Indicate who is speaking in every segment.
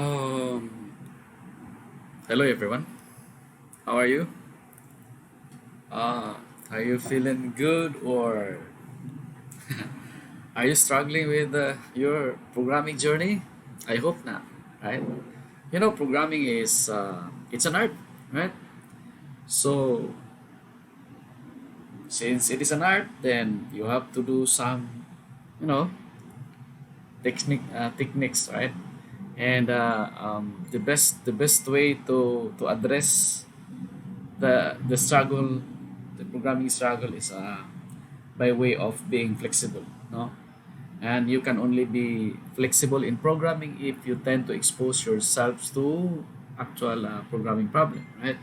Speaker 1: Um, Hello everyone. How are you? Uh, are you feeling good or are you struggling with your programming journey? I hope not, right? Programming is it's an art, right? So since it is an art, then you have to do some, you know, techniques, right? And the best way to address the struggle, the programming struggle is by way of being flexible, no? And you can only be flexible in programming if you tend to expose yourselves to actual programming problem, right?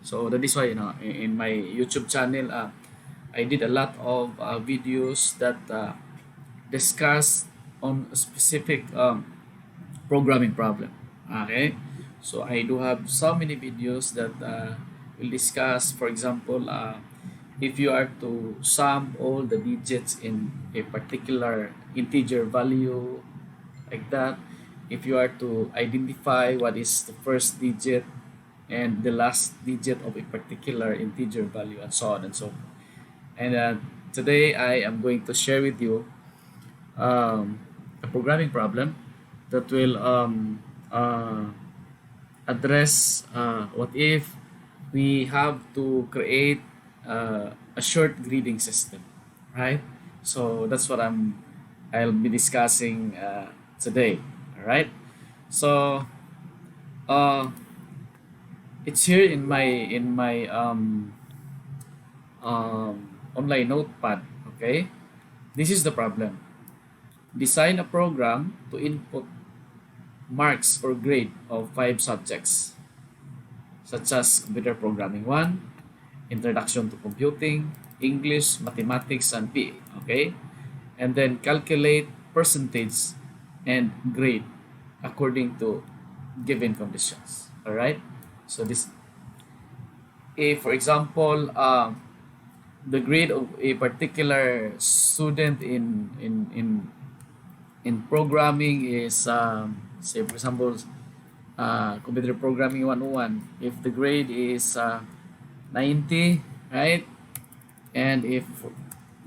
Speaker 1: So that is why in my YouTube channel, I did a lot of videos that discuss on a specific programming problem. Okay, so I do have so many videos that will discuss, for example, if you are to sum all the digits in a particular integer value, like that, if you are to identify what is the first digit and the last digit of a particular integer value, and so on and so forth. And today I am going to share with you a programming problem that will address what if we have to create a short grading system, right? So that's what I'll be discussing today. All right. So uh, it's here in my online notepad. Okay. This is the problem. Design a program to input marks or grade of five subjects, such as Computer Programming 1, Introduction to Computing, English, Mathematics, and PE. Okay? And then calculate percentage and grade according to given conditions. All right? So this, if for example, the grade of a particular student in programming is say for example computer programming 101, if the grade is 90, right? And if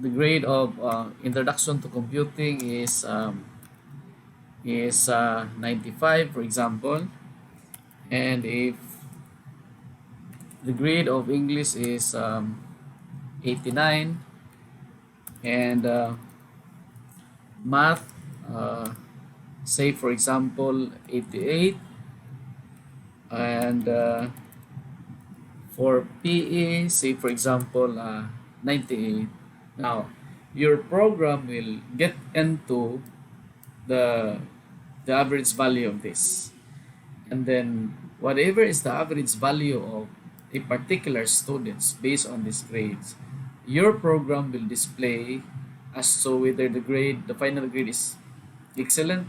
Speaker 1: the grade of introduction to computing is 95, for example, and if the grade of English is 89, and math, say for example 88, and for PE, say for example 98. Now your program will get into the the average value of this, and then whatever is the average value of a particular students based on these grades, your program will display as to whether the final grade is excellent,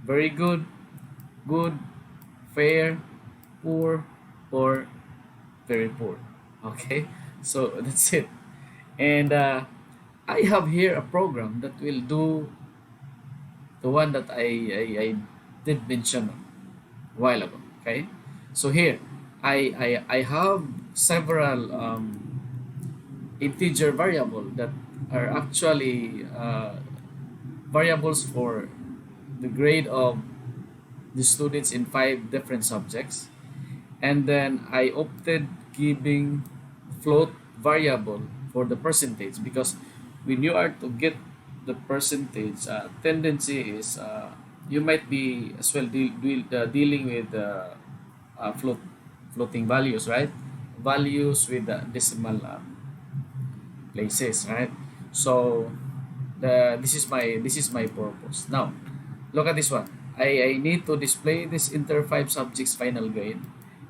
Speaker 1: very good, good, fair, poor, or very poor. Okay, so that's it. And I have here a program that will do the one that I did mention a while ago. Okay, so here I have several integer variable that are actually variables for the grade of the students in five different subjects, and then I opted giving float variable for the percentage, because when you are to get the percentage, tendency is you might be as well dealing with floating values, right? Values with decimal places, right? So this is my purpose. Now look at this one. I need to display this inter five subjects final grade,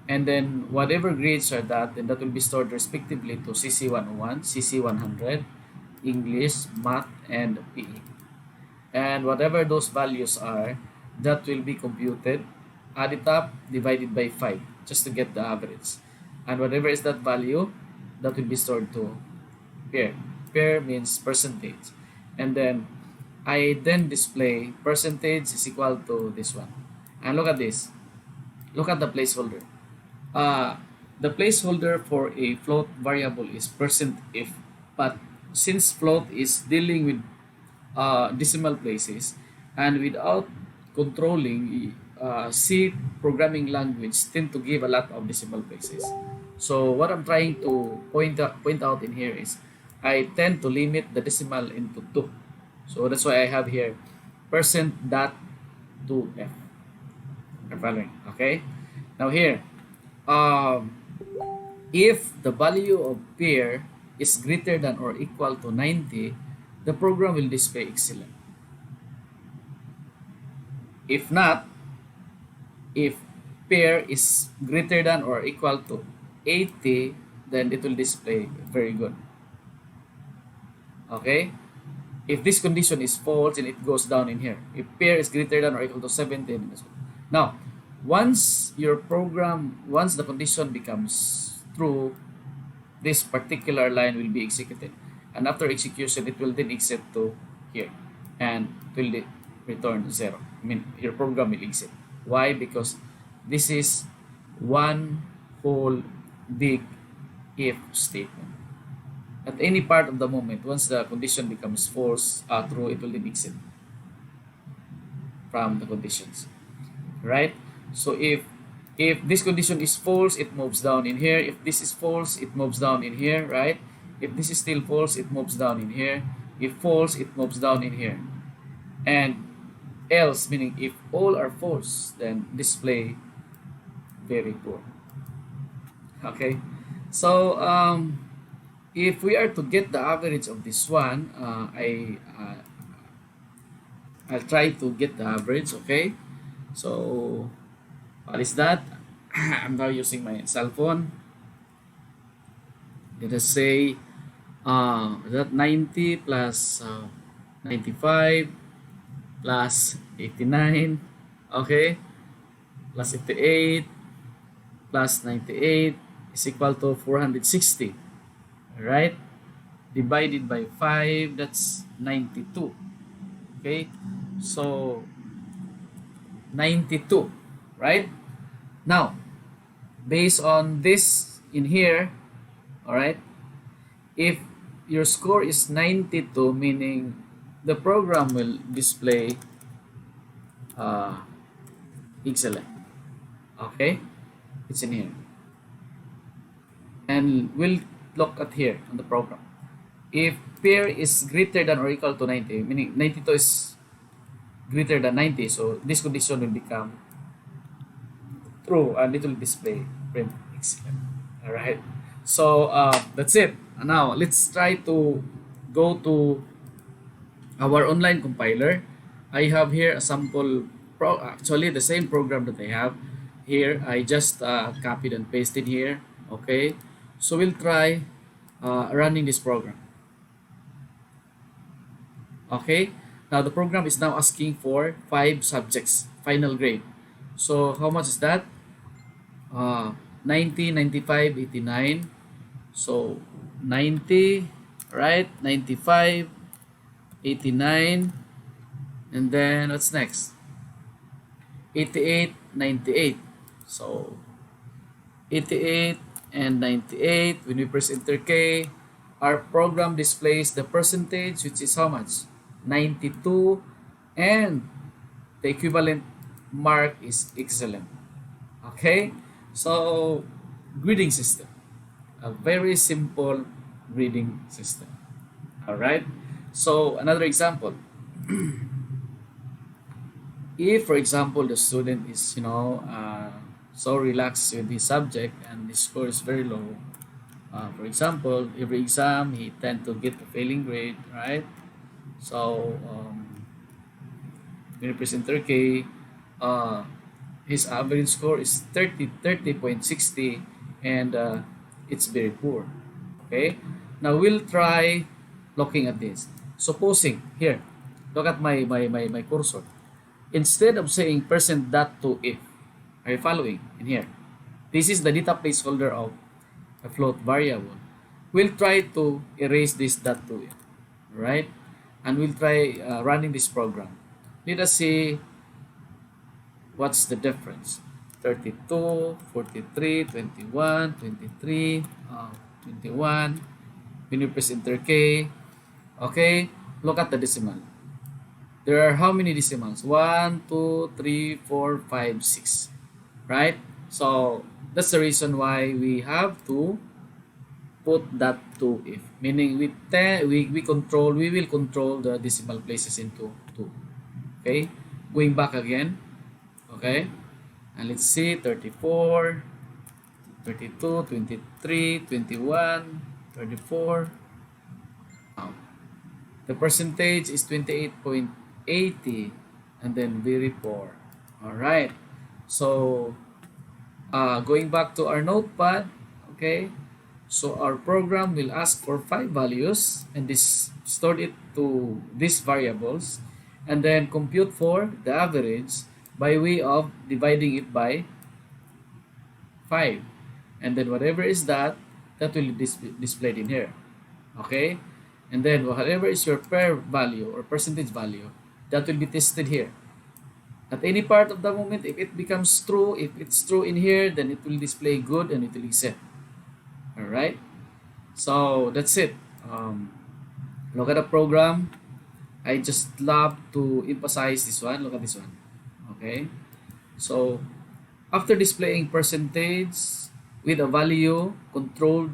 Speaker 1: and then whatever grades are that, then that will be stored respectively to CC 101, CC 100, English, Math, and PE. And whatever those values are, that will be computed, add it up, divided by 5, just to get the average. And whatever is that value, that will be stored to pair. Pair means percentage. And then I then display percentage is equal to this one. And look at this. Look at the placeholder. Uh, the placeholder for a float variable is %if, but since float is dealing with decimal places, and without controlling, C programming language tend to give a lot of decimal places. So what I'm trying to point out in here is I tend to limit the decimal into 2. So that's why I have here %dot 2f. You're following? Okay. Now here, um, if the value of pair is greater than or equal to 90, the program will display excellent. If not, if pair is greater than or equal to 80, then it will display very good. Okay? If this condition is false, then it goes down in here. If pair is greater than or equal to 70, now, once the condition becomes true, this particular line will be executed. And after execution, it will then exit to here. And it will return 0. I mean, your program will exit. Why? Because this is one whole big if statement. At any part of the moment, once the condition becomes false, true, it will then exit from the conditions. Right? So if this condition is false, it moves down in here. If this is false, it moves down in here, right? If this is still false, it moves down in here. If false, it moves down in here. And else, meaning if all are false, then display very poor. Okay? So if we are to get the average of this one, I'll try to get the average, okay? So what is that? I'm now using my cell phone. Let us say that 90 plus 95 plus 89, okay, plus 88 plus 98 is equal to 460, right? Divided by 5, that's 92. Okay, so 92, right? Now, based on this in here, all right, if your score is 92, meaning the program will display excellent. Okay, it's in here. And we'll look at here on the program. If pair is greater than or equal to 90, meaning 92 is greater than 90, so this condition will become true and it will display print excellent. All right, so that's it. Now let's try to go to our online compiler. I have here a sample actually the same program that I have here. I just copied and pasted here. Okay, so we'll try running this program. Okay, now the program is now asking for 5 subjects final grade. So how much is that? 90, 95, 89. So 90, right? 95, 89, and then what's next? 88, 98. So 88 and 98, when we press enter K, our program displays the percentage, which is how much? 92, and the equivalent mark is excellent. Okay, so grading system, a very simple grading system. All right, so another example. If, for example, the student is so relaxed with his subject and the score is very low, for example, every exam he tend to get a failing grade, right? So when you press enter K, his average score is 30.60, and it's very poor. Okay, now we'll try looking at this. Supposing here, look at my cursor. Instead of saying %.2if, are you following in here? This is the data placeholder of a float variable. We'll try to erase this .2if, right? And we'll try running this program. Let us see what's the difference? 32, 43, 21, 23, 21. When you press enter K, okay, look at the decimal. There are how many decimals? 1, 2, 3, 4, 5, 6. Right? So that's the reason why we have to put that to if. Meaning we will control the decimal places into 2. Okay? Going back again. Okay? And let's see 34, 32, 23, 21, 34. Now, the percentage is 28.80 and then very poor. All right. So, going back to our notepad, okay? So our program will ask for 5 values and this stored it to these variables and then compute for the average by way of dividing it by 5. And then whatever is that will be displayed in here. Okay? And then whatever is your pair value or percentage value, that will be tested here. At any part of the moment, if it becomes true, if it's true in here, then it will display good and it will be set. Alright? So that's it. Look at the program. I just love to emphasize this one. Look at this one. Okay? So after displaying percentage with a value controlled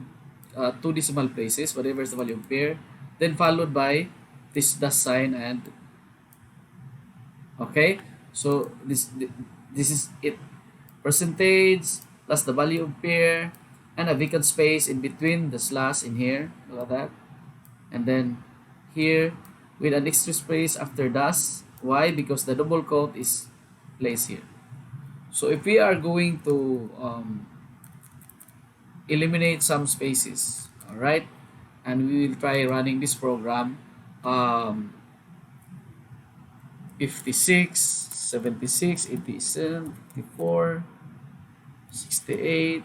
Speaker 1: 2 decimal places, whatever is the value of pair, then followed by this dash sign and okay. So this is it. Percentage plus the value of pair and a vacant space in between the slash in here. Look at that. And then here with an extra space after dash. Why? Because the double quote is placed here. So if we are going to eliminate some spaces, all right, and we will try running this program, 56, 76, 87, 54, 68.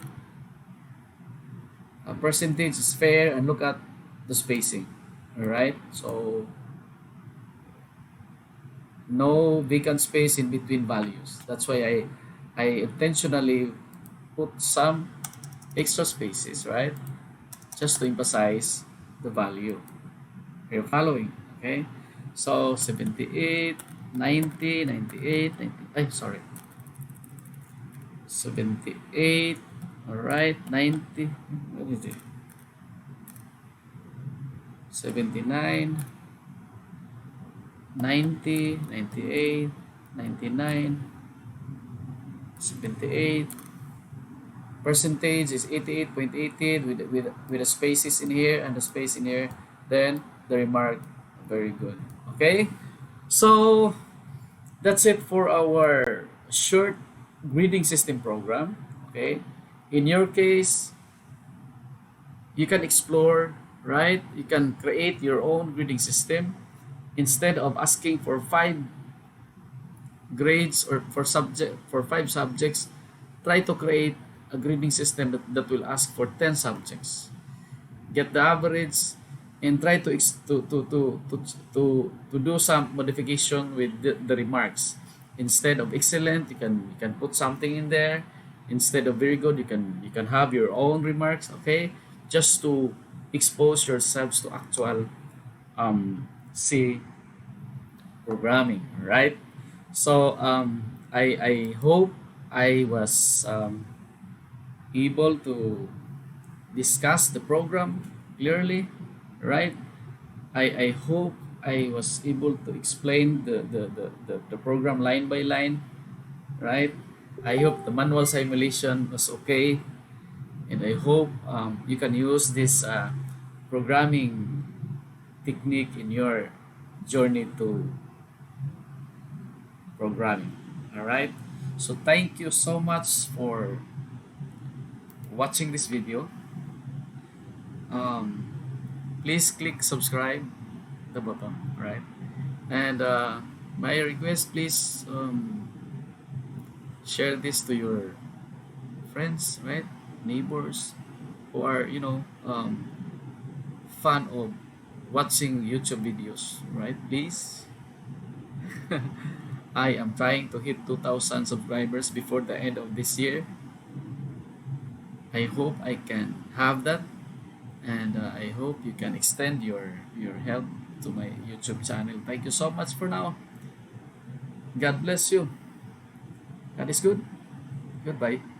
Speaker 1: A percentage is fair, and look at the spacing. All right, so no vacant space in between values. That's why I intentionally put some extra spaces, right? Just to emphasize the value. You're following, okay? So 78, 90, 98, 90, sorry. 78, all right, 90, what is it? 79, 90, 98, 99, 78. Percentage is 88.88 with the spaces in here and the space in here. Then the remark, very good. Okay, so that's it for our short grading system program. Okay, in your case, you can explore, right? You can create your own grading system instead of asking for 5 grades or for 5 subjects. Try to create a grading system that will ask for 10 subjects. Get the average and try to do some modification with the remarks. Instead of excellent, you can put something in there. Instead of very good, you can have your own remarks, okay? Just to expose yourselves to actual C programming, right? So I hope I was able to discuss the program clearly, right? I hope I was able to explain the program line by line, right? I hope the manual simulation was okay, and I hope you can use this programming technique in your journey to programming. All right. So thank you so much for watching this video. Please click subscribe the button, right? And my request, please share this to your friends, right? Neighbors who are fan of watching YouTube videos, right? Please. I am trying to hit 2,000 subscribers before the end of this year. I hope I can have that, and I hope you can extend your help to my YouTube channel. Thank you so much for now. God bless you. God is good. Goodbye.